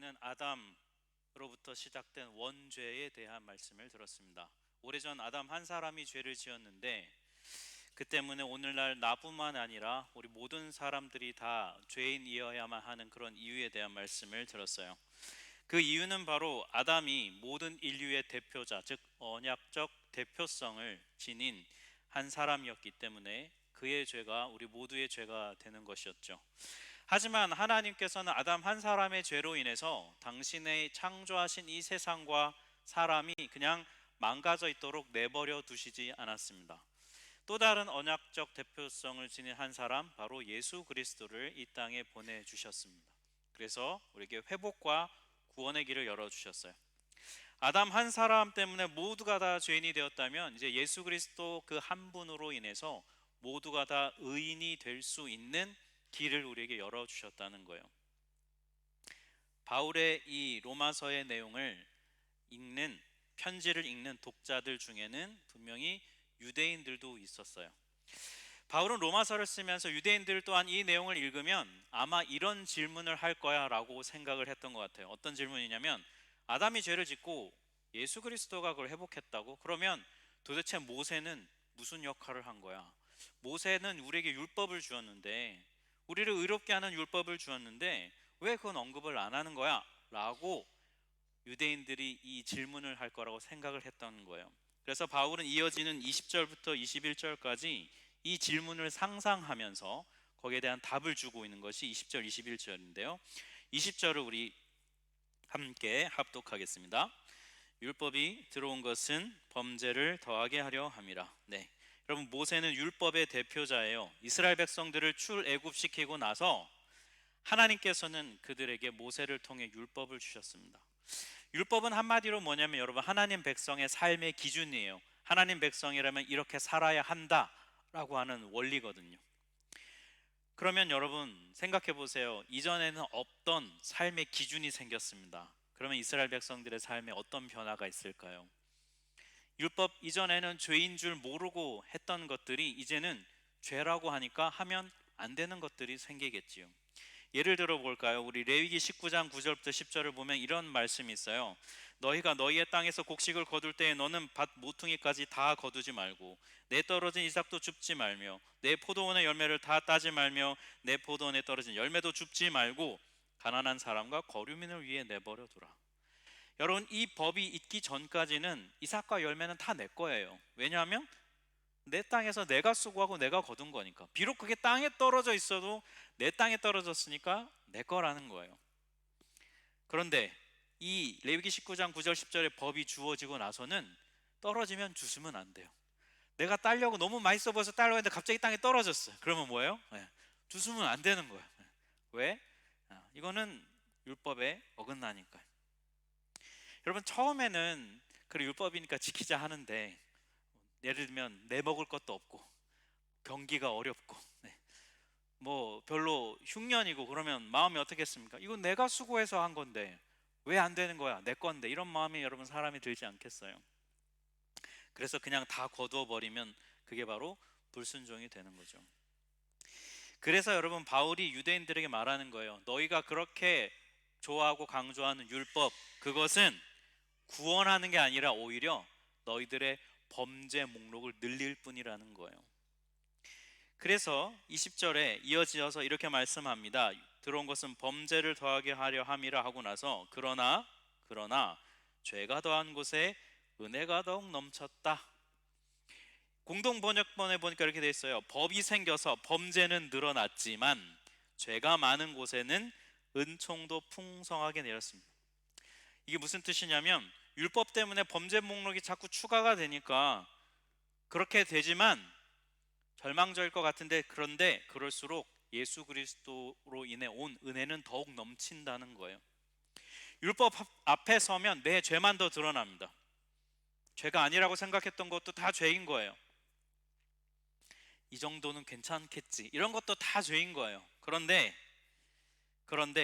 우리는 아담으로부터 시작된 원죄에 대한 말씀을 들었습니다. 오래전 아담 한 사람이 죄를 지었는데 그 때문에 오늘날 나뿐만 아니라 우리 모든 사람들이 다 죄인이어야만 하는 그런 이유에 대한 말씀을 들었어요. 그 이유는 바로 아담이 모든 인류의 대표자, 즉 언약적 대표성을 지닌 한 사람이었기 때문에 그의 죄가 우리 모두의 죄가 되는 것이었죠. 하지만 하나님께서는 아담 한 사람의 죄로 인해서 당신의 창조하신 이 세상과 사람이 그냥 망가져 있도록 내버려 두시지 않았습니다. 또 다른 언약적 대표성을 지닌 한 사람, 바로 예수 그리스도를 이 땅에 보내주셨습니다. 그래서 우리에게 회복과 구원의 길을 열어주셨어요. 아담 한 사람 때문에 모두가 다 죄인이 되었다면 이제 예수 그리스도 그 한 분으로 인해서 모두가 다 의인이 될 수 있는 길을 우리에게 열어주셨다는 거예요. 바울의 이 로마서의 내용을 읽는, 편지를 읽는 독자들 중에는 분명히 유대인들도 있었어요. 바울은 로마서를 쓰면서 유대인들 또한 이 내용을 읽으면 아마 이런 질문을 할 거야 라고 생각을 했던 것 같아요. 어떤 질문이냐면, 아담이 죄를 짓고 예수 그리스도가 그걸 회복했다고? 그러면 도대체 모세는 무슨 역할을 한 거야? 모세는 우리에게 율법을 주었는데, 우리를 의롭게 하는 율법을 주었는데 왜 그건 언급을 안 하는 거야? 라고 유대인들이 이 질문을 할 거라고 생각을 했던 거예요. 그래서 바울은 이어지는 20절부터 21절까지 이 질문을 상상하면서 거기에 대한 답을 주고 있는 것이 20절, 21절인데요. 20절을 우리 함께 합독하겠습니다. 율법이 들어온 것은 범죄를 더하게 하려 함이라. 네, 여러분, 모세는 율법의 대표자예요. 이스라엘 백성들을 출애굽시키고 나서 하나님께서는 그들에게 모세를 통해 율법을 주셨습니다. 율법은 한마디로 뭐냐면, 여러분, 하나님 백성의 삶의 기준이에요. 하나님 백성이라면 이렇게 살아야 한다라고 하는 원리거든요. 그러면 여러분 생각해 보세요. 이전에는 없던 삶의 기준이 생겼습니다. 그러면 이스라엘 백성들의 삶에 어떤 변화가 있을까요? 율법 이전에는 죄인 줄 모르고 했던 것들이 이제는 죄라고 하니까 하면 안 되는 것들이 생기겠지요. 예를 들어 볼까요? 우리 레위기 19장 9절부터 10절을 보면 이런 말씀이 있어요. 너희가 너희의 땅에서 곡식을 거둘 때에 너는 밭 모퉁이까지 다 거두지 말고 내 떨어진 이삭도 줍지 말며 내 포도원의 열매를 다 따지 말며 내 포도원에 떨어진 열매도 줍지 말고 가난한 사람과 거류민을 위해 내버려 두라. 여러분, 이 법이 있기 전까지는 이삭과 열매는 다 내 거예요. 왜냐하면 내 땅에서 내가 수고하고 내가 거둔 거니까. 비록 그게 땅에 떨어져 있어도 내 땅에 떨어졌으니까 내 거라는 거예요. 그런데 이 레위기 19장 9절 10절의 법이 주어지고 나서는 떨어지면 주스면 안 돼요. 내가 따려고 너무 맛있어 보여서 따려고 했는데 갑자기 땅에 떨어졌어요. 그러면 뭐예요? 주스면 안 되는 거예요. 왜? 이거는 율법에 어긋나니까요. 여러분, 처음에는 그래 율법이니까 지키자 하는데, 예를 들면 내 먹을 것도 없고 경기가 어렵고, 뭐 별로 흉년이고 그러면 마음이 어떻겠습니까? 이건 내가 수고해서 한 건데 왜 안 되는 거야? 내 건데. 이런 마음이 여러분 사람이 들지 않겠어요? 그래서 그냥 다 거두어 버리면 그게 바로 불순종이 되는 거죠. 그래서 여러분, 바울이 유대인들에게 말하는 거예요. 너희가 그렇게 좋아하고 강조하는 율법, 그것은 구원하는 게 아니라 오히려 너희들의 범죄 목록을 늘릴 뿐이라는 거예요. 그래서 20절에 이어지어서 이렇게 말씀합니다. 들어온 것은 범죄를 더하게 하려 함이라 하고 나서 그러나 죄가 더한 곳에 은혜가 더욱 넘쳤다. 공동 번역본에 보니까 이렇게 돼 있어요. 법이 생겨서 범죄는 늘어났지만 죄가 많은 곳에는 은총도 풍성하게 내렸습니다. 이게 무슨 뜻이냐면, 율법 때문에 범죄 목록이 자꾸 추가가 되니까 그렇게 되지만 절망적일 것 같은데, 그런데 그럴수록 예수 그리스도로 인해 온 은혜는 더욱 넘친다는 거예요. 율법 앞에 서면 내 죄만 더 드러납니다. 죄가 아니라고 생각했던 것도 다 죄인 거예요. 이 정도는 괜찮겠지, 이런 것도 다 죄인 거예요. 그런데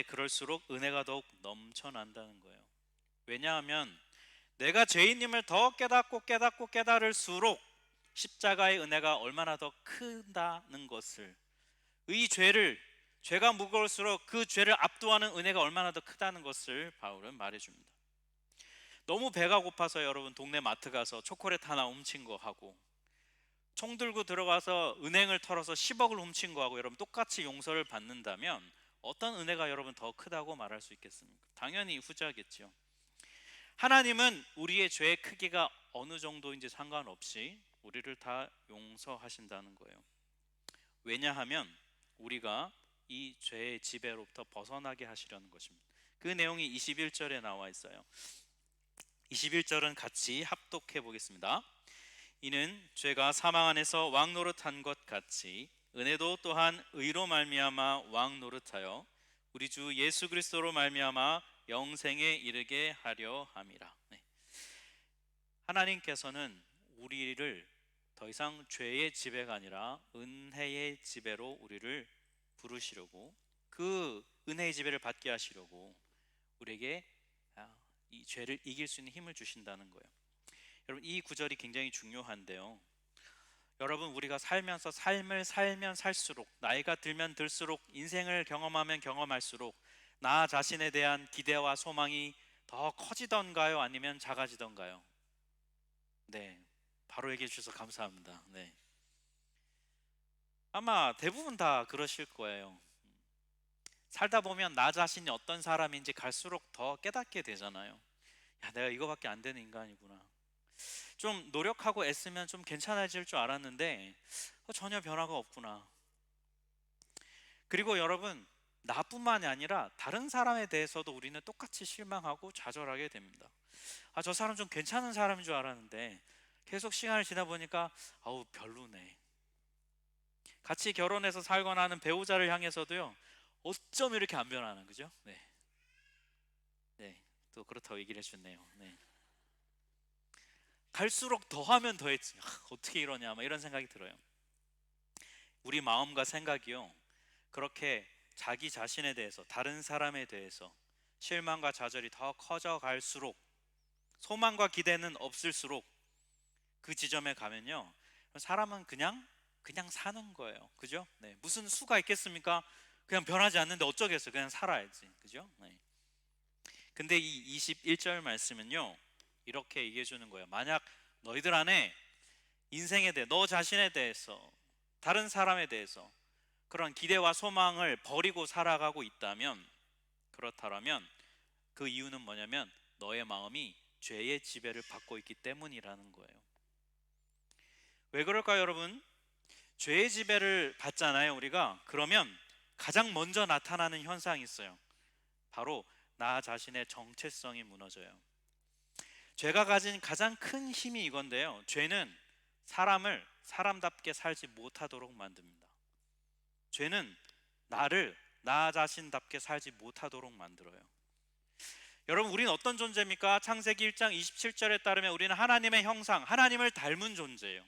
그럴수록 은혜가 더욱 넘쳐난다는 거예요. 왜냐하면 내가 죄인임을 더 깨닫을수록 십자가의 은혜가 얼마나 더 크다는 것을, 이 죄를 죄가 무거울수록 그 죄를 압도하는 은혜가 얼마나 더 크다는 것을 바울은 말해줍니다. 너무 배가 고파서 여러분 동네 마트 가서 초콜릿 하나 훔친 거 하고, 총 들고 들어가서 은행을 털어서 10억을 훔친 거 하고 여러분 똑같이 용서를 받는다면 어떤 은혜가 여러분 더 크다고 말할 수 있겠습니까? 당연히 후자겠죠. 하나님은 우리의 죄의 크기가 어느 정도인지 상관없이 우리를 다 용서하신다는 거예요. 왜냐하면 우리가 이 죄의 지배로부터 벗어나게 하시려는 것입니다. 그 내용이 21절에 나와 있어요. 21절은 같이 합독해 보겠습니다. 이는 죄가 사망 안에서 왕 노릇한 것 같이 은혜도 또한 의로 말미암아 왕 노릇하여 우리 주 예수 그리스도로 말미암아 영생에 이르게 하려 함이라. 하나님께서는 우리를 더 이상 죄의 지배가 아니라 은혜의 지배로 우리를 부르시려고, 그 은혜의 지배를 받게 하시려고 우리에게 이 죄를 이길 수 있는 힘을 주신다는 거예요. 여러분 이 구절이 굉장히 중요한데요. 여러분 우리가 살면서 삶을 살면 살수록, 나이가 들면 들수록, 인생을 경험하면 경험할수록 나 자신에 대한 기대와 소망이 더 커지던가요? 아니면 작아지던가요? 네, 바로 얘기해 주셔서 감사합니다. 네, 아마 대부분 다 그러실 거예요. 살다 보면 나 자신이 어떤 사람인지 갈수록 더 깨닫게 되잖아요. 야, 내가 이거밖에 안 되는 인간이구나. 좀 노력하고 애쓰면 좀 괜찮아질 줄 알았는데 전혀 변화가 없구나. 그리고 여러분 나뿐만이 아니라 다른 사람에 대해서도 우리는 똑같이 실망하고 좌절하게 됩니다. 저 사람 좀 괜찮은 사람인 줄 알았는데 계속 시간을 지나 보니까 아우 별로네. 같이 결혼해서 살거나 하는 배우자를 향해서도요, 어쩜 이렇게 안 변하나, 그죠? 네, 네, 또 그렇다고 얘기를 해주네요. 네. 갈수록 더하면 더했지. 어떻게 이러냐, 막 이런 생각이 들어요. 우리 마음과 생각이요, 그렇게 자기 자신에 대해서, 다른 사람에 대해서 실망과 좌절이 더 커져 갈수록, 소망과 기대는 없을수록 그 지점에 가면요, 사람은 그냥 사는 거예요. 그죠? 네. 무슨 수가 있겠습니까? 그냥 변하지 않는데 어쩌겠어요. 그냥 살아야지. 그죠? 네. 근데 이 21절 말씀은요, 이렇게 얘기해 주는 거예요. 만약 너희들 안에 인생에 대해, 너 자신에 대해서, 다른 사람에 대해서 그런 기대와 소망을 버리고 살아가고 있다면, 그렇다면 그 이유는 뭐냐면 너의 마음이 죄의 지배를 받고 있기 때문이라는 거예요. 왜 그럴까요, 여러분? 죄의 지배를 받잖아요, 우리가. 그러면 가장 먼저 나타나는 현상이 있어요. 바로 나 자신의 정체성이 무너져요. 죄가 가진 가장 큰 힘이 이건데요, 죄는 사람을 사람답게 살지 못하도록 만듭니다. 죄는 나를 나 자신답게 살지 못하도록 만들어요. 여러분 우리는 어떤 존재입니까? 창세기 1장 27절에 따르면 우리는 하나님의 형상, 하나님을 닮은 존재예요.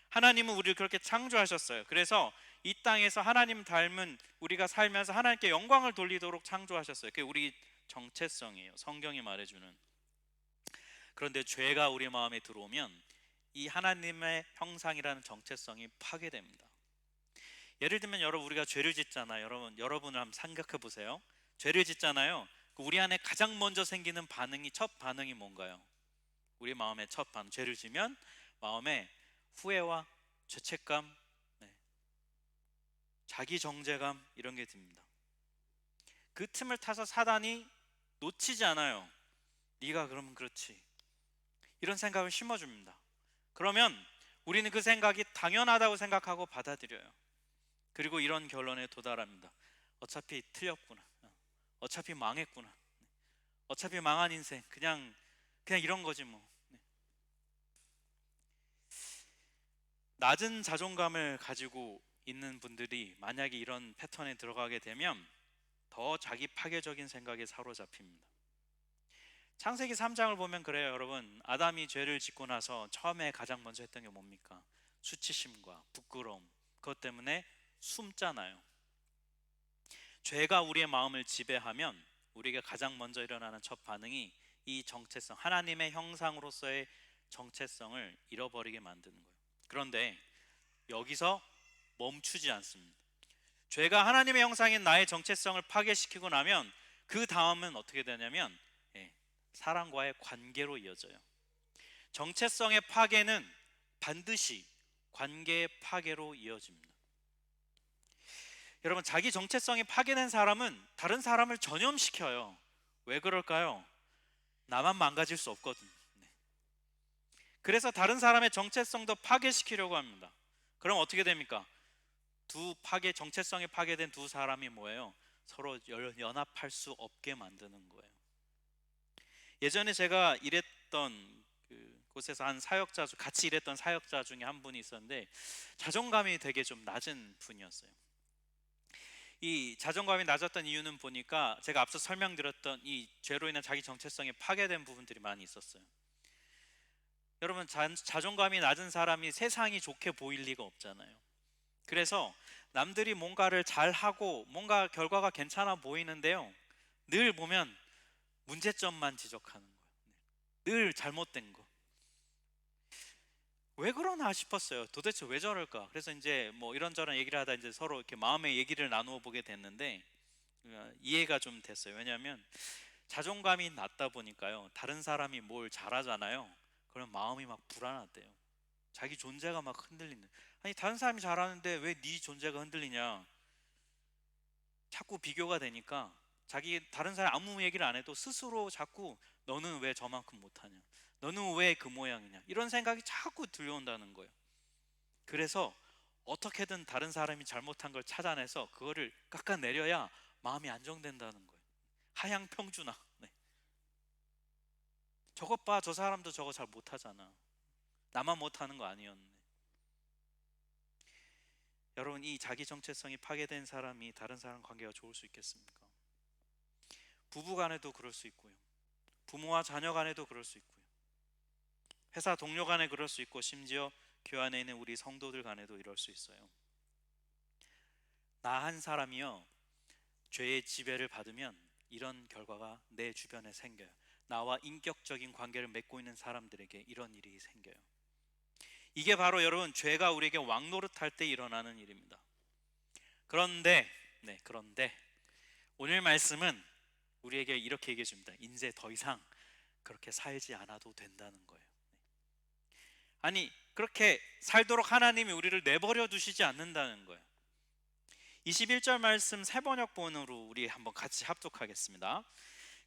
하나님은 우리를 그렇게 창조하셨어요. 그래서 이 땅에서 하나님 닮은 우리가 살면서 하나님께 영광을 돌리도록 창조하셨어요. 그게 우리 정체성이에요, 성경이 말해주는. 그런데 죄가 우리 마음에 들어오면 이 하나님의 형상이라는 정체성이 파괴됩니다. 예를 들면 여러분 우리가 죄를 짓잖아요. 여러분을 한번 생각해 보세요. 죄를 짓잖아요. 우리 안에 가장 먼저 생기는 반응이, 첫 반응이 뭔가요? 우리 마음의 첫 반응, 죄를 지면 마음에 후회와 죄책감, 자기 정죄감, 이런 게 듭니다. 그 틈을 타서 사단이 놓치지 않아요. 네가 그러면 그렇지, 이런 생각을 심어줍니다. 그러면 우리는 그 생각이 당연하다고 생각하고 받아들여요. 그리고 이런 결론에 도달합니다. 어차피 틀렸구나, 어차피 망했구나, 어차피 망한 인생, 그냥 이런 거지 뭐. 낮은 자존감을 가지고 있는 분들이 만약에 이런 패턴에 들어가게 되면 더 자기 파괴적인 생각에 사로잡힙니다. 창세기 3장을 보면 그래요, 여러분. 아담이 죄를 짓고 나서 처음에 가장 먼저 했던 게 뭡니까? 수치심과 부끄러움, 그것 때문에 숨잖아요. 죄가 우리의 마음을 지배하면 우리가 가장 먼저 일어나는 첫 반응이 이 정체성, 하나님의 형상으로서의 정체성을 잃어버리게 만드는 거예요. 그런데 여기서 멈추지 않습니다. 죄가 하나님의 형상인 나의 정체성을 파괴시키고 나면 그 다음은 어떻게 되냐면 사람과의 관계로 이어져요. 정체성의 파괴는 반드시 관계의 파괴로 이어집니다. 여러분, 자기 정체성이 파괴된 사람은 다른 사람을 전염시켜요. 왜 그럴까요? 나만 망가질 수 없거든요. 그래서 다른 사람의 정체성도 파괴시키려고 합니다. 그럼 어떻게 됩니까? 정체성이 파괴된 두 사람이 뭐예요? 서로 연합할 수 없게 만드는 거예요. 예전에 제가 일했던 곳에서 같이 일했던 사역자 중에 한 분이 있었는데 자존감이 되게 좀 낮은 분이었어요. 이 자존감이 낮았던 이유는 보니까 제가 앞서 설명드렸던 이 죄로 인한 자기 정체성이 파괴된 부분들이 많이 있었어요. 여러분, 자존감이 낮은 사람이 세상이 좋게 보일 리가 없잖아요. 그래서 남들이 뭔가를 잘하고 뭔가 결과가 괜찮아 보이는데요, 늘 보면 문제점만 지적하는 거예요. 늘 잘못된 거. 왜 그러나 싶었어요. 도대체 왜 저럴까? 그래서 이제 뭐 이런저런 얘기를 하다 이제 서로 이렇게 마음의 얘기를 나누어 보게 됐는데 이해가 좀 됐어요. 왜냐하면 자존감이 낮다 보니까요, 다른 사람이 뭘 잘하잖아요. 그럼 마음이 막 불안하대요. 자기 존재가 막 흔들리는. 아니, 다른 사람이 잘하는데 왜 네 존재가 흔들리냐? 자꾸 비교가 되니까 다른 사람 아무 얘기를 안 해도 스스로 자꾸 너는 왜 저만큼 못하냐? 너는 왜 그 모양이냐? 이런 생각이 자꾸 들려온다는 거예요. 그래서 어떻게든 다른 사람이 잘못한 걸 찾아내서 그거를 깎아내려야 마음이 안정된다는 거예요. 하향평준화. 네. 저것 봐, 저 사람도 저거 잘 못하잖아. 나만 못하는 거 아니었네. 여러분, 이 자기 정체성이 파괴된 사람이 다른 사람 관계가 좋을 수 있겠습니까? 부부 간에도 그럴 수 있고요, 부모와 자녀 간에도 그럴 수 있고요, 회사 동료 간에 그럴 수 있고, 심지어 교회 안에 있는 우리 성도들 간에도 이럴 수 있어요. 나 한 사람이요, 죄의 지배를 받으면 이런 결과가 내 주변에 생겨요. 나와 인격적인 관계를 맺고 있는 사람들에게 이런 일이 생겨요. 이게 바로 여러분, 죄가 우리에게 왕노릇할 때 일어나는 일입니다. 그런데 오늘 말씀은 우리에게 이렇게 얘기해 줍니다. 이제 더 이상 그렇게 살지 않아도 된다는 거예요. 아니, 그렇게 살도록 하나님이 우리를 내버려 두시지 않는다는 거예요. 21절 말씀 세번역본으로 우리 한번 같이 합독하겠습니다.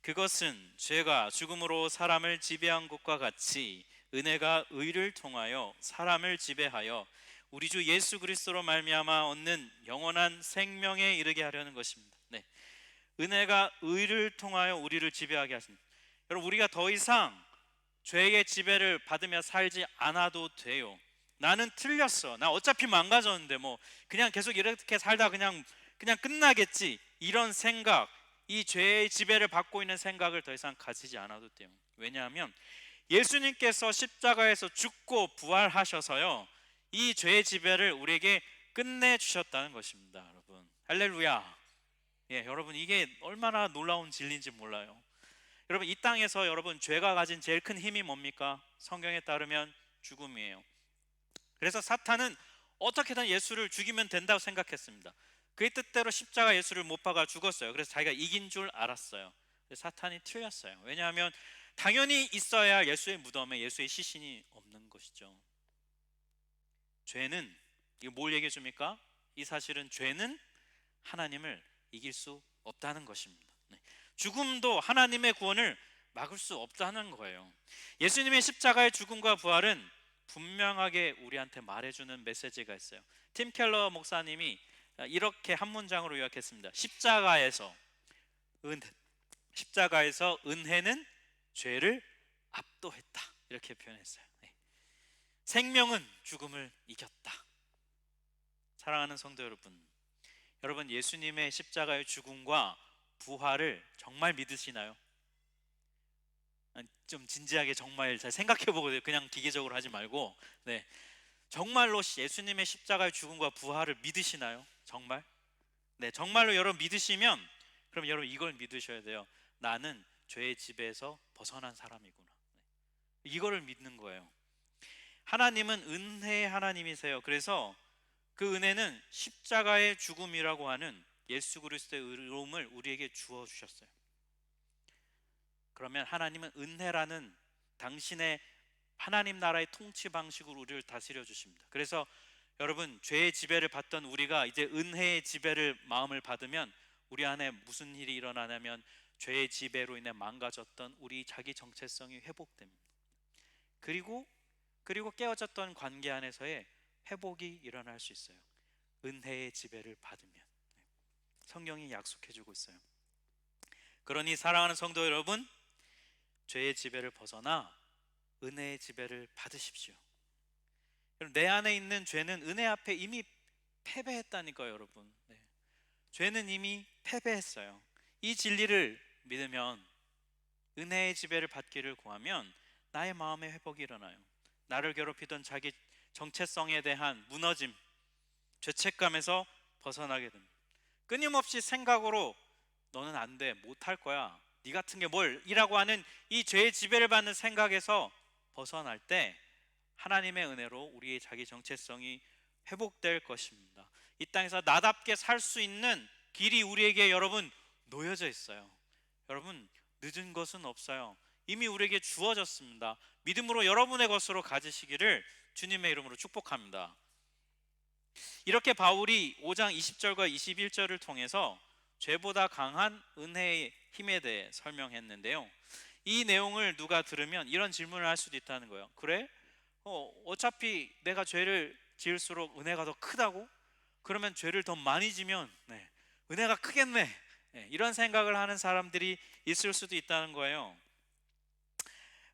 그것은 죄가 죽음으로 사람을 지배한 것과 같이 은혜가 의를 통하여 사람을 지배하여 우리 주 예수 그리스도로 말미암아 얻는 영원한 생명에 이르게 하려는 것입니다. 네, 은혜가 의를 통하여 우리를 지배하게 하십니다. 여러분, 우리가 더 이상 죄의 지배를 받으며 살지 않아도 돼요. 나는 틀렸어, 나 어차피 망가졌는데 뭐 그냥 계속 이렇게 살다 그냥 끝나겠지, 이런 생각, 이 죄의 지배를 받고 있는 생각을 더 이상 가지지 않아도 돼요. 왜냐하면 예수님께서 십자가에서 죽고 부활하셔서요, 이 죄의 지배를 우리에게 끝내주셨다는 것입니다. 여러분, 할렐루야. 여러분, 이게 얼마나 놀라운 진리인지 몰라요. 여러분, 이 땅에서 여러분, 죄가 가진 제일 큰 힘이 뭡니까? 성경에 따르면 죽음이에요. 그래서 사탄은 어떻게든 예수를 죽이면 된다고 생각했습니다. 그의 뜻대로 십자가 예수를 못 박아 죽었어요. 그래서 자기가 이긴 줄 알았어요. 사탄이 틀렸어요. 왜냐하면 당연히 있어야 할 예수의 무덤에 예수의 시신이 없는 것이죠. 죄는, 이거 뭘 얘기해 줍니까? 이 사실은 죄는 하나님을 이길 수 없다는 것입니다. 죽음도 하나님의 구원을 막을 수 없다는 거예요. 예수님의 십자가의 죽음과 부활은 분명하게 우리한테 말해주는 메시지가 있어요. 팀 켈러 목사님이 이렇게 한 문장으로 요약했습니다. 십자가에서 은혜는 죄를 압도했다, 이렇게 표현했어요. 생명은 죽음을 이겼다. 사랑하는 성도 여러분, 예수님의 십자가의 죽음과 부활을 정말 믿으시나요? 좀 진지하게 정말 잘 생각해보고 그냥 기계적으로 하지 말고, 정말로 예수님의 십자가의 죽음과 부활을 믿으시나요? 정말? 정말로 여러분 믿으시면 그럼 여러분 이걸 믿으셔야 돼요. 나는 죄의 지배에서 벗어난 사람이구나. 이거를 믿는 거예요. 하나님은 은혜의 하나님이세요. 그래서 그 은혜는 십자가의 죽음이라고 하는 예수 그리스도의 의로움을 우리에게 주어 주셨어요. 그러면 하나님은 은혜라는 당신의 하나님 나라의 통치 방식으로 우리를 다스려 주십니다. 그래서 여러분, 죄의 지배를 받던 우리가 이제 은혜의 지배를 마음을 받으면 우리 안에 무슨 일이 일어나냐면 죄의 지배로 인해 망가졌던 우리 자기 정체성이 회복됩니다. 그리고 깨어졌던 관계 안에서의 회복이 일어날 수 있어요. 은혜의 지배를 받으면. 성경이 약속해 주고 있어요. 그러니 사랑하는 성도 여러분, 죄의 지배를 벗어나 은혜의 지배를 받으십시오. 내 안에 있는 죄는 은혜 앞에 이미 패배했다니까요, 여러분. 네. 죄는 이미 패배했어요. 이 진리를 믿으면, 은혜의 지배를 받기를 구하면 나의 마음의 회복이 일어나요. 나를 괴롭히던 자기 정체성에 대한 무너짐, 죄책감에서 벗어나게 됩니다. 끊임없이 생각으로 너는 안 돼, 못할 거야, 네 같은 게 뭘 이라고 하는 이 죄의 지배를 받는 생각에서 벗어날 때 하나님의 은혜로 우리의 자기 정체성이 회복될 것입니다. 이 땅에서 나답게 살 수 있는 길이 우리에게 여러분 놓여져 있어요. 여러분, 늦은 것은 없어요. 이미 우리에게 주어졌습니다. 믿음으로 여러분의 것으로 가지시기를 주님의 이름으로 축복합니다. 이렇게 바울이 5장 20절과 21절을 통해서 죄보다 강한 은혜의 힘에 대해 설명했는데요, 이 내용을 누가 들으면 이런 질문을 할 수도 있다는 거예요. 그래? 어차피 내가 죄를 지을수록 은혜가 더 크다고? 그러면 죄를 더 많이 지면 은혜가 크겠네. 이런 생각을 하는 사람들이 있을 수도 있다는 거예요.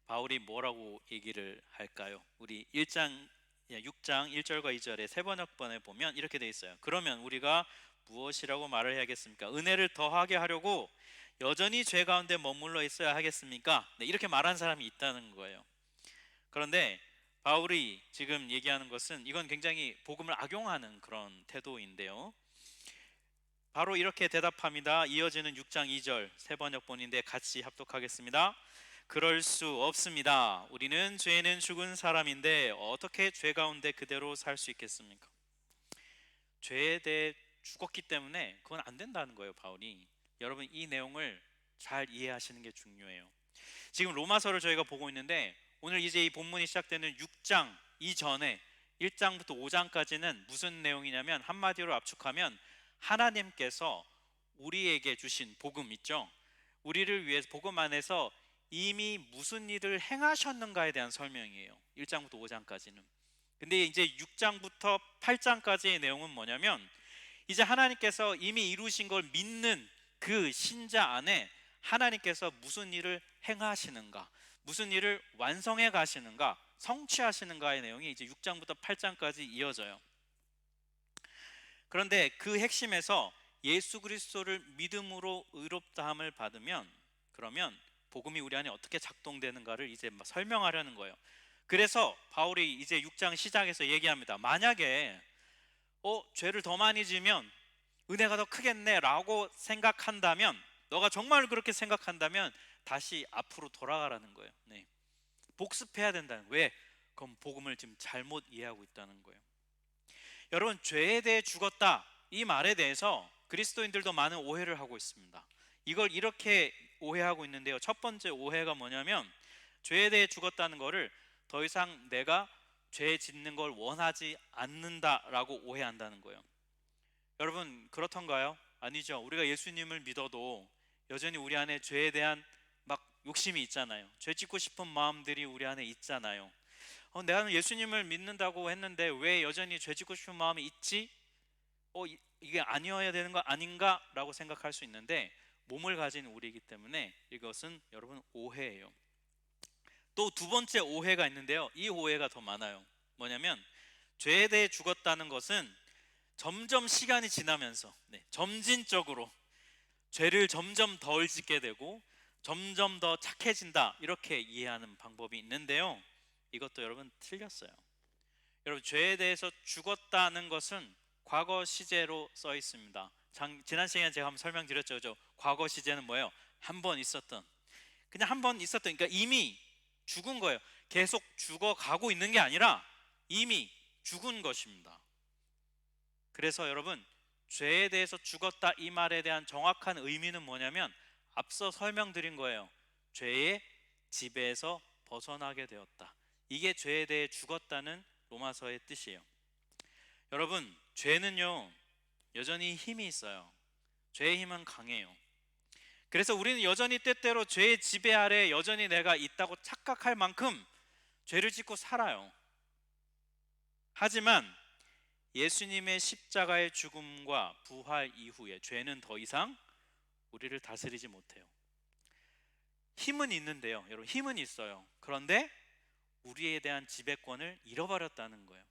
바울이 뭐라고 얘기를 할까요? 우리 6장 1절과 2절의 세 번역본에 보면 이렇게 돼 있어요. 그러면 우리가 무엇이라고 말을 해야겠습니까? 은혜를 더하게 하려고 여전히 죄 가운데 머물러 있어야 하겠습니까? 이렇게 말한 사람이 있다는 거예요. 그런데 바울이 지금 얘기하는 것은 이건 굉장히 복음을 악용하는 그런 태도인데요, 바로 이렇게 대답합니다. 이어지는 6장 2절 세 번역본인데 같이 합독하겠습니다. 그럴 수 없습니다. 우리는 죄는 죽은 사람인데 어떻게 죄 가운데 그대로 살 수 있겠습니까? 죄에 대해 죽었기 때문에 그건 안 된다는 거예요, 바울이. 여러분, 이 내용을 잘 이해하시는 게 중요해요. 지금 로마서를 저희가 보고 있는데 오늘 이제 이 본문이 시작되는 6장 이전에 1장부터 5장까지는 무슨 내용이냐면, 한마디로 압축하면 하나님께서 우리에게 주신 복음 있죠, 우리를 위해서 복음 안에서 이미 무슨 일을 행하셨는가에 대한 설명이에요, 1장부터 5장까지는. 근데 이제 6장부터 8장까지의 내용은 뭐냐면, 이제 하나님께서 이미 이루신 걸 믿는 그 신자 안에 하나님께서 무슨 일을 행하시는가, 무슨 일을 완성해 가시는가, 성취하시는가의 내용이 이제 6장부터 8장까지 이어져요. 그런데 그 핵심에서 예수 그리스도를 믿음으로 의롭다함을 받으면, 그러면 복음이 우리 안에 어떻게 작동되는가를 이제 설명하려는 거예요. 그래서 바울이 이제 6장 시작에서 얘기합니다. 만약에 죄를 더 많이 지면 은혜가 더 크겠네 라고 생각한다면, 너가 정말 그렇게 생각한다면 다시 앞으로 돌아가라는 거예요. 복습해야 된다는 거예요. 왜? 그럼 복음을 지금 잘못 이해하고 있다는 거예요. 여러분, 죄에 대해 죽었다 이 말에 대해서 그리스도인들도 많은 오해를 하고 있습니다. 이걸 이렇게 오해하고 있는데요, 첫 번째 오해가 뭐냐면, 죄에 대해 죽었다는 거를 더 이상 내가 죄 짓는 걸 원하지 않는다라고 오해한다는 거예요. 여러분, 그렇던가요? 아니죠. 우리가 예수님을 믿어도 여전히 우리 안에 죄에 대한 막 욕심이 있잖아요. 죄 짓고 싶은 마음들이 우리 안에 있잖아요. 내가 예수님을 믿는다고 했는데 왜 여전히 죄 짓고 싶은 마음이 있지? 이게 아니어야 되는 거 아닌가? 라고 생각할 수 있는데, 몸을 가진 우리이기 때문에 이것은 여러분 오해예요. 또 두 번째 오해가 있는데요, 이 오해가 더 많아요. 뭐냐면, 죄에 대해 죽었다는 것은 점점 시간이 지나면서 점진적으로 죄를 점점 덜 짓게 되고 점점 더 착해진다, 이렇게 이해하는 방법이 있는데요, 이것도 여러분 틀렸어요. 여러분, 죄에 대해서 죽었다는 것은 과거 시제로 써 있습니다. 지난 시간에 제가 한번 설명드렸죠. 과거 시제는 뭐예요? 한 번 있었던, 그냥 한 번 있었던, 그러니까 이미 죽은 거예요. 계속 죽어가고 있는 게 아니라 이미 죽은 것입니다. 그래서 여러분, 죄에 대해서 죽었다 이 말에 대한 정확한 의미는 뭐냐면 앞서 설명드린 거예요. 죄의 지배에서 벗어나게 되었다. 이게 죄에 대해 죽었다는 로마서의 뜻이에요. 여러분, 죄는요 여전히 힘이 있어요. 죄의 힘은 강해요. 그래서 우리는 여전히 때때로 죄의 지배 아래 여전히 내가 있다고 착각할 만큼 죄를 짓고 살아요. 하지만 예수님의 십자가의 죽음과 부활 이후에 죄는 더 이상 우리를 다스리지 못해요. 힘은 있는데요, 여러분, 힘은 있어요. 그런데 우리에 대한 지배권을 잃어버렸다는 거예요.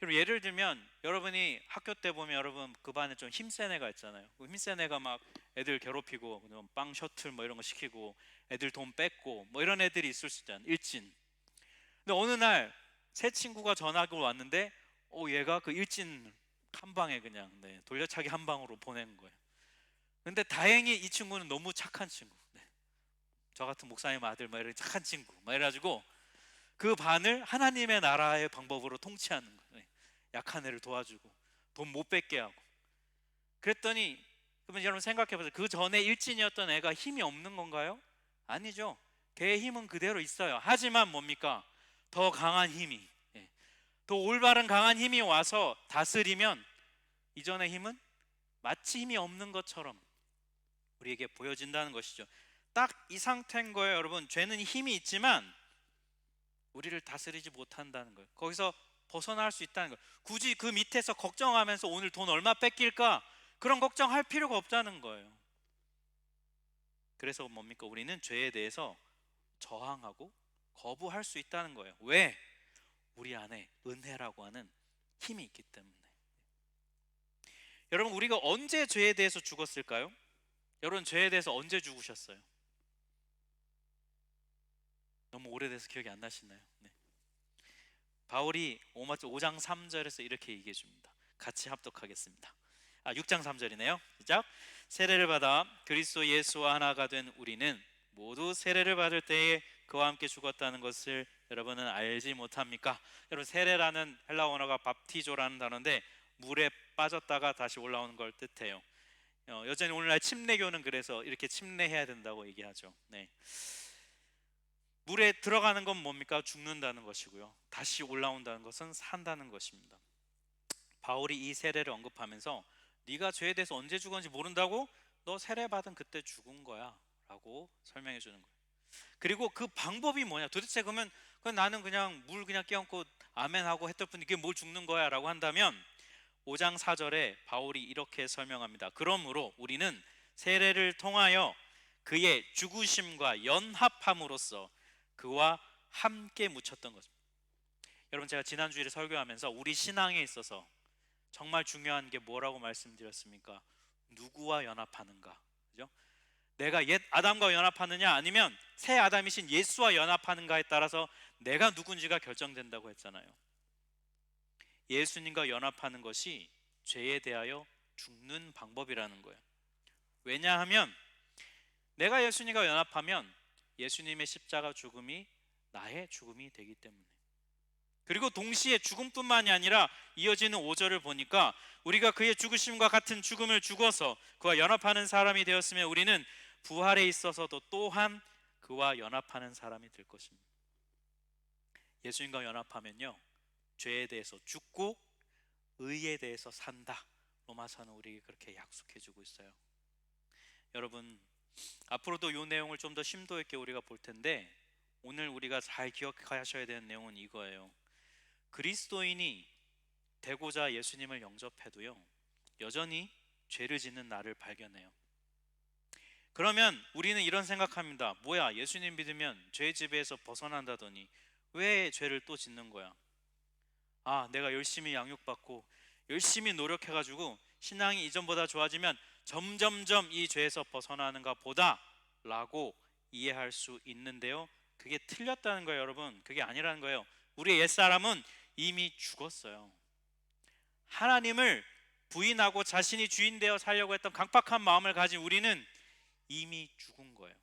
여러분, 예를 들면 여러분이 학교 때 보면 여러분 그 반에 좀 힘센 애가 있잖아요. 그 힘센 애가 막 애들 괴롭히고 빵 셔틀 뭐 이런 거 시키고 애들 돈 뺏고 뭐 이런 애들이 있을 수 있잖아요. 일진. 근데 어느 날 새 친구가 전화가 왔는데 얘가 그 일진 한 방에 그냥 돌려차기 한 방으로 보낸 거예요. 근데 다행히 이 친구는 너무 착한 친구. 저 같은 목사님 아들 막 이런 착한 친구 막 이래가지고 그 반을 하나님의 나라의 방법으로 통치하는 거예요. 약한 애를 도와주고 돈 못 뺏게 하고. 그랬더니 그러면 여러분 생각해 보세요. 그 전에 일진이었던 애가 힘이 없는 건가요? 아니죠. 걔의 힘은 그대로 있어요. 하지만 뭡니까? 더 강한 힘이, 더 올바른 강한 힘이 와서 다스리면 이전의 힘은 마치 힘이 없는 것처럼 우리에게 보여진다는 것이죠. 딱 이 상태인 거예요, 여러분. 죄는 힘이 있지만 우리를 다스리지 못한다는 거예요. 거기서 벗어날 수 있다는 거예요. 굳이 그 밑에서 걱정하면서 오늘 돈 얼마 뺏길까? 그런 걱정할 필요가 없다는 거예요. 그래서 뭡니까? 우리는 죄에 대해서 저항하고 거부할 수 있다는 거예요. 왜? 우리 안에 은혜라고 하는 힘이 있기 때문에. 여러분, 우리가 언제 죄에 대해서 죽었을까요? 여러분, 죄에 대해서 언제 죽으셨어요? 너무 오래돼서 기억이 안 나시나요? 네. 바울이 5장 3절에서 이렇게 얘기해 줍니다. 같이 합독하겠습니다. 6장 3절이네요. 시작. 세례를 받아 그리스도 예수와 하나가 된 우리는 모두 세례를 받을 때에 그와 함께 죽었다는 것을 여러분은 알지 못합니까? 여러분, 세례라는 헬라어 언어가 밥티조라는 단어인데 물에 빠졌다가 다시 올라오는 걸 뜻해요. 여전히 오늘날 침례교는 그래서 이렇게 침례해야 된다고 얘기하죠. 네. 물에 들어가는 건 뭡니까? 죽는다는 것이고요. 다시 올라온다는 것은 산다는 것입니다. 바울이 이 세례를 언급하면서 네가 죄에 대해서 언제 죽었는지 모른다고? 너 세례 받은 그때 죽은 거야 라고 설명해 주는 거예요. 그리고 그 방법이 뭐냐? 도대체 그러면 나는 그냥 물 그냥 끼얹고 아멘하고 했을 뿐이 이게 뭘 죽는 거야 라고 한다면 5장 4절에 바울이 이렇게 설명합니다. 그러므로 우리는 세례를 통하여 그의 죽으심과 연합함으로써 그와 함께 묻혔던 것입니다. 여러분, 제가 지난주일에 설교하면서 우리 신앙에 있어서 정말 중요한 게 뭐라고 말씀드렸습니까? 누구와 연합하는가? 그죠? 내가 옛 아담과 연합하느냐 아니면 새 아담이신 예수와 연합하는가에 따라서 내가 누군지가 결정된다고 했잖아요. 예수님과 연합하는 것이 죄에 대하여 죽는 방법이라는 거예요. 왜냐하면 내가 예수님과 연합하면 예수님의 십자가 죽음이 나의 죽음이 되기 때문에. 그리고 동시에 죽음뿐만이 아니라 이어지는 5절을 보니까 우리가 그의 죽으심과 같은 죽음을 죽어서 그와 연합하는 사람이 되었으면 우리는 부활에 있어서도 또한 그와 연합하는 사람이 될 것입니다. 예수님과 연합하면요, 죄에 대해서 죽고 의에 대해서 산다. 로마서는 우리에게 그렇게 약속해 주고 있어요. 여러분, 앞으로도 이 내용을 좀 더 심도 있게 우리가 볼 텐데 오늘 우리가 잘 기억하셔야 되는 내용은 이거예요. 그리스도인이 되고자 예수님을 영접해도요, 여전히 죄를 짓는 나를 발견해요. 그러면 우리는 이런 생각합니다. 뭐야, 예수님 믿으면 죄의 지배에서 벗어난다더니 왜 죄를 또 짓는 거야? 내가 열심히 양육받고 열심히 노력해가지고 신앙이 이전보다 좋아지면 점점점 이 죄에서 벗어나는가 보다 라고 이해할 수 있는데요, 그게 틀렸다는 거예요. 여러분, 그게 아니라는 거예요. 우리의 옛사람은 이미 죽었어요. 하나님을 부인하고 자신이 주인 되어 살려고 했던 강팍한 마음을 가진 우리는 이미 죽은 거예요.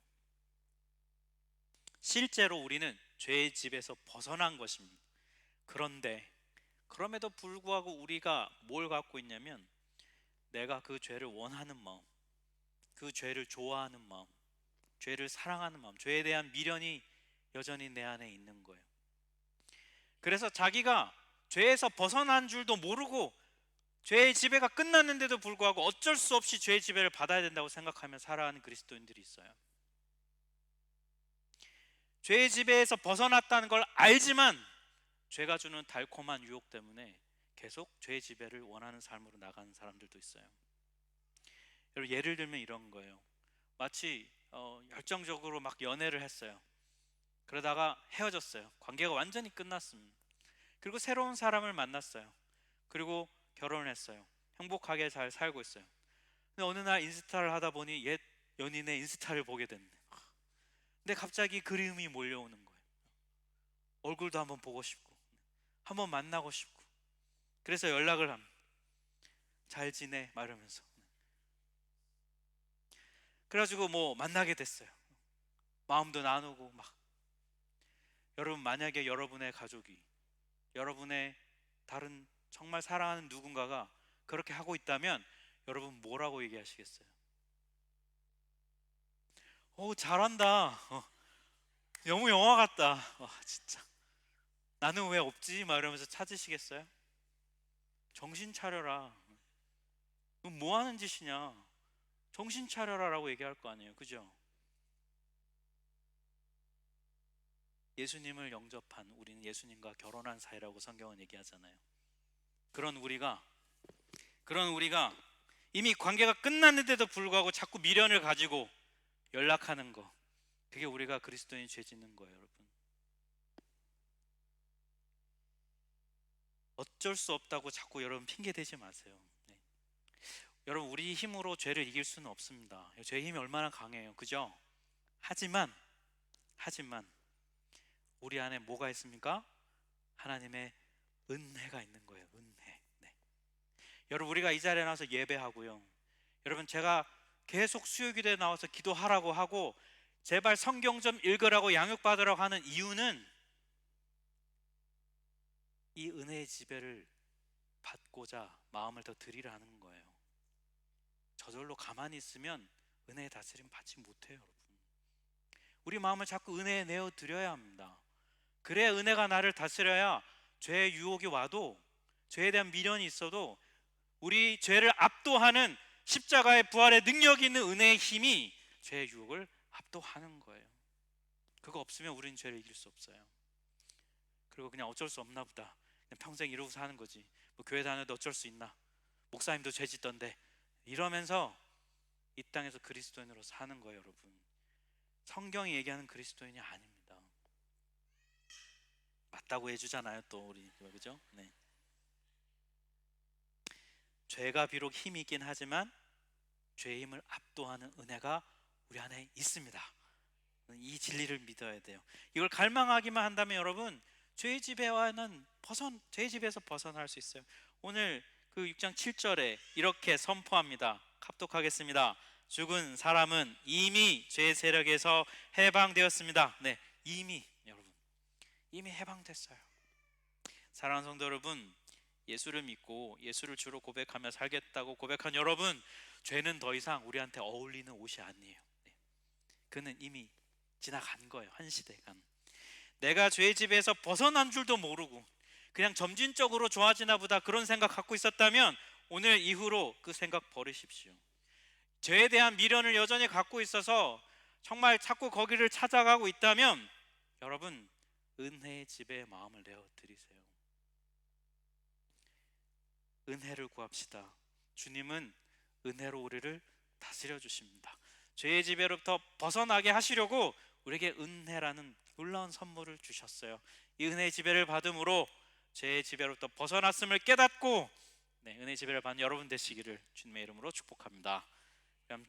실제로 우리는 죄의 집에서 벗어난 것입니다. 그런데 그럼에도 불구하고 우리가 뭘 갖고 있냐면 내가 그 죄를 원하는 마음, 그 죄를 좋아하는 마음, 죄를 사랑하는 마음, 죄에 대한 미련이 여전히 내 안에 있는 거예요. 그래서 자기가 죄에서 벗어난 줄도 모르고 죄의 지배가 끝났는데도 불구하고 어쩔 수 없이 죄의 지배를 받아야 된다고 생각하며 살아가는 그리스도인들이 있어요. 죄의 지배에서 벗어났다는 걸 알지만 죄가 주는 달콤한 유혹 때문에 계속 죄의 지배를 원하는 삶으로 나가는 사람들도 있어요. 여러분, 예를 들면 이런 거예요. 마치 열정적으로 막 연애를 했어요. 그러다가 헤어졌어요. 관계가 완전히 끝났습니다. 그리고 새로운 사람을 만났어요. 그리고 결혼을 했어요. 행복하게 잘 살고 있어요. 근데 어느 날 인스타를 하다 보니 옛 연인의 인스타를 보게 됐네. 근데 갑자기 그리움이 몰려오는 거예요. 얼굴도 한번 보고 싶고 한번 만나고 싶고, 그래서 연락을 합니다. 잘 지내? 말하면서. 그래가지고 뭐 만나게 됐어요. 마음도 나누고 막. 여러분, 만약에 여러분의 가족이, 여러분의 다른 정말 사랑하는 누군가가 그렇게 하고 있다면 여러분 뭐라고 얘기하시겠어요? 잘한다. 너무 영화 같다. 진짜 나는 왜 없지? 막 이러면서 찾으시겠어요? 정신 차려라. 뭐 하는 짓이냐? 정신 차려라 라고 얘기할 거 아니에요. 그죠? 예수님을 영접한 우리는 예수님과 결혼한 사이라고 성경은 얘기하잖아요. 그런 우리가 이미 관계가 끝났는데도 불구하고 자꾸 미련을 가지고 연락하는 거, 그게 우리가 그리스도인이 죄 짓는 거예요. 여러분, 어쩔 수 없다고 자꾸 여러분 핑계 대지 마세요. 네. 여러분, 우리 힘으로 죄를 이길 수는 없습니다. 죄의 힘이 얼마나 강해요. 그죠? 하지만 우리 안에 뭐가 있습니까? 하나님의 은혜가 있는 거예요. 은혜. 네. 여러분, 우리가 이 자리에 나와서 예배하고요, 여러분, 제가 계속 수요기도에 나와서 기도하라고 하고 제발 성경 좀 읽으라고 양육받으라고 하는 이유는 이 은혜의 지배를 받고자 마음을 더 드리라는 거예요. 저절로 가만히 있으면 은혜의 다스림 받지 못해요. 여러분, 우리 마음을 자꾸 은혜에 내어 드려야 합니다. 그래야 은혜가 나를 다스려야 죄의 유혹이 와도, 죄에 대한 미련이 있어도 우리 죄를 압도하는 십자가의 부활의 능력이 있는 은혜의 힘이 죄의 유혹을 압도하는 거예요. 그거 없으면 우리는 죄를 이길 수 없어요. 그리고 그냥 어쩔 수 없나 보다, 그냥 평생 이러고 사는 거지, 뭐 교회 다녀도 어쩔 수 있나, 목사님도 죄 짓던데, 이러면서 이 땅에서 그리스도인으로 사는 거예요. 여러분, 성경이 얘기하는 그리스도인이 아닙니다. 맞다고 해주잖아요 또 우리, 그죠? 네. 죄가 비록 힘이 있긴 하지만 죄의 힘을 압도하는 은혜가 우리 안에 있습니다. 이 진리를 믿어야 돼요. 이걸 갈망하기만 한다면 여러분, 죄의 지배에서 벗어날 수 있어요. 오늘 그 6장 7절에 이렇게 선포합니다. 합독하겠습니다. 죽은 사람은 이미 죄의 세력에서 해방되었습니다. 네, 이미 해방됐어요. 사랑하는 성도 여러분, 예수를 믿고 예수를 주로 고백하며 살겠다고 고백한 여러분, 죄는 더 이상 우리한테 어울리는 옷이 아니에요. 네. 그는 이미 지나간 거예요. 한 시대간. 내가 죄의 지배에서 벗어난 줄도 모르고 그냥 점진적으로 좋아지나 보다, 그런 생각 갖고 있었다면 오늘 이후로 그 생각 버리십시오. 죄에 대한 미련을 여전히 갖고 있어서 정말 자꾸 거기를 찾아가고 있다면 여러분, 은혜의 지배에 마음을 내어 드리세요. 은혜를 구합시다. 주님은 은혜로 우리를 다스려 주십니다. 죄의 지배로부터 벗어나게 하시려고 우리에게 은혜라는 놀라운 선물을 주셨어요. 이 은혜의 지배를 받음으로 죄의 지배로부터 벗어났음을 깨닫고 은혜의 지배를 받는 여러분 되시기를 주님의 이름으로 축복합니다.